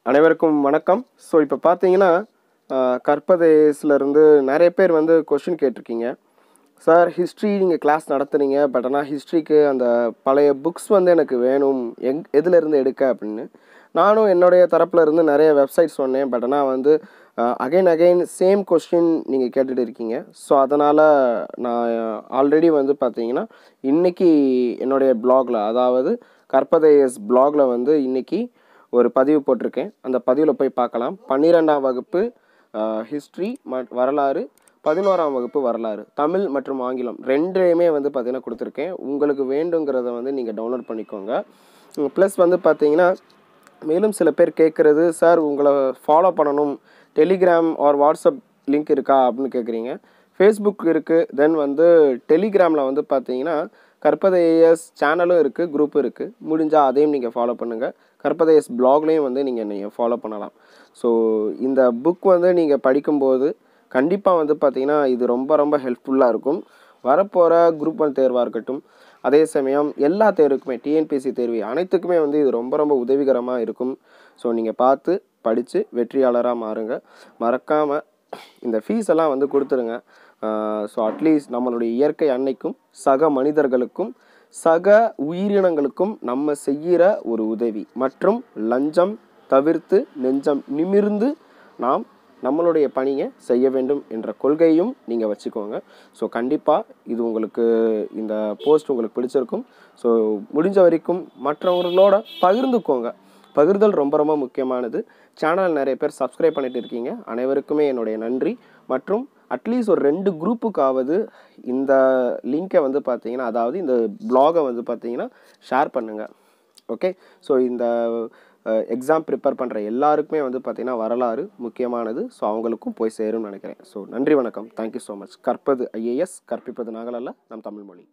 அனைவருக்கும் வணக்கம். ஸோ இப்போ பார்த்தீங்கன்னா கற்பதேசிலேருந்து நிறைய பேர் வந்து கொஷின் கேட்டிருக்கீங்க. சார் ஹிஸ்ட்ரி நீங்கள் கிளாஸ் நடத்துனீங்க, பட் ஆனால் ஹிஸ்ட்ரிக்கு அந்த பழைய புக்ஸ் வந்து எனக்கு வேணும், எதுலேருந்து எடுக்க அப்படின்னு. நானும் என்னுடைய தரப்பில் இருந்து நிறைய வெப்சைட் சொன்னேன், பட் ஆனால் வந்து அகைன் சேம் கொஸ்டின் நீங்கள் கேட்டுட்டு இருக்கீங்க. ஸோ அதனால் நான் ஆல்ரெடி வந்து பார்த்தீங்கன்னா இன்றைக்கி என்னுடைய ப்ளாகில், அதாவது கற்பதேஸ் ப்ளாகில் வந்து இன்றைக்கி ஒரு பதிவு போட்டிருக்கேன். அந்த பதிவில் போய் பார்க்கலாம். 12ஆம் வகுப்பு ஹிஸ்ட்ரி வரலாறு, 11ஆம் வகுப்பு வரலாறு, தமிழ் மற்றும் ஆங்கிலம் ரெண்டுலேயுமே வந்து பார்த்திங்கன்னா கொடுத்துருக்கேன். உங்களுக்கு வேண்டுங்கிறத வந்து நீங்கள் டவுன்லோட் பண்ணிக்கோங்க. ப்ளஸ் வந்து பார்த்தீங்கன்னா மேலும் சில பேர் கேட்குறது, சார் உங்களை ஃபாலோ பண்ணணும், டெலிகிராம் ஆர் வாட்ஸ்அப் லிங்க் இருக்கா அப்படின்னு கேட்குறீங்க. ஃபேஸ்புக் இருக்குது. தென் வந்து டெலிகிராமில் வந்து பார்த்தீங்கன்னா கற்பதேஸ் சேனலும் இருக்குது, குரூப்பும் இருக்குது. முடிஞ்சால் அதையும் நீங்கள் ஃபாலோ பண்ணுங்கள். கற்பதேஸ் ப்ளாக்லேயும் வந்து நீங்கள் ஃபாலோ பண்ணலாம். ஸோ இந்த புக் வந்து நீங்கள் படிக்கும்போது கண்டிப்பாக வந்து பார்த்திங்கன்னா இது ரொம்ப ரொம்ப ஹெல்ப்ஃபுல்லாக இருக்கும். வரப்போகிற குரூப் 1 தேர்வாக இருக்கட்டும், அதே சமயம் எல்லா தேர்வுக்குமே, டிஎன்பிஎஸ்சி தேர்வு அனைத்துக்குமே வந்து இது ரொம்ப ரொம்ப உதவிகரமாக இருக்கும். ஸோ நீங்கள் பார்த்து படித்து வெற்றியாளராக மாறுங்க. மறக்காமல் இந்த ஃபீஸ் எல்லாம் வந்து கொடுத்துருங்க. ஸோ அட்லீஸ்ட் நம்மளுடைய இயற்கை அன்னைக்கும் சக மனிதர்களுக்கும் சக உயிரினங்களுக்கும் நம்ம செய்கிற ஒரு உதவி மற்றும் லஞ்சம் தவிர்த்து நெஞ்சம் நிமிர்ந்து நாம் நம்மளுடைய பணியை செய்ய வேண்டும் என்ற கொள்கையும் நீங்கள் வச்சுக்கோங்க. ஸோ கண்டிப்பாக இது உங்களுக்கு, இந்த போஸ்ட் உங்களுக்கு பிடிச்சிருக்கும். ஸோ முடிஞ்ச வரைக்கும் மற்றவர்களோட பகிர்ந்துக்கோங்க. பகிர்தல் ரொம்ப ரொம்ப முக்கியமானது. சேனல் நிறைய பேர் சப்ஸ்கிரைப் பண்ணிட்டு இருக்கீங்க. அனைவருக்குமே என்னுடைய நன்றி. மற்றும் அட்லீஸ்ட் ஒரு 2 குரூப்புக்காவது இந்த லிங்கை வந்து பார்த்தீங்கன்னா, அதாவது இந்த ப்ளாகை வந்து பார்த்தீங்கன்னா ஷேர் பண்ணுங்கள். ஓகே. ஸோ இந்த எக்ஸாம் ப்ரிப்பேர் பண்ணுற எல்லாருக்குமே வந்து பார்த்திங்கன்னா வரலாறு முக்கியமானது. ஸோ அவங்களுக்கும் போய் சேரும்னு நினைக்கிறேன். ஸோ நன்றி, வணக்கம். Thank you so much. கற்பது ஐஏஎஸ், கற்பிப்பது நாங்கள் அல்ல, நம் தமிழ் மொழி.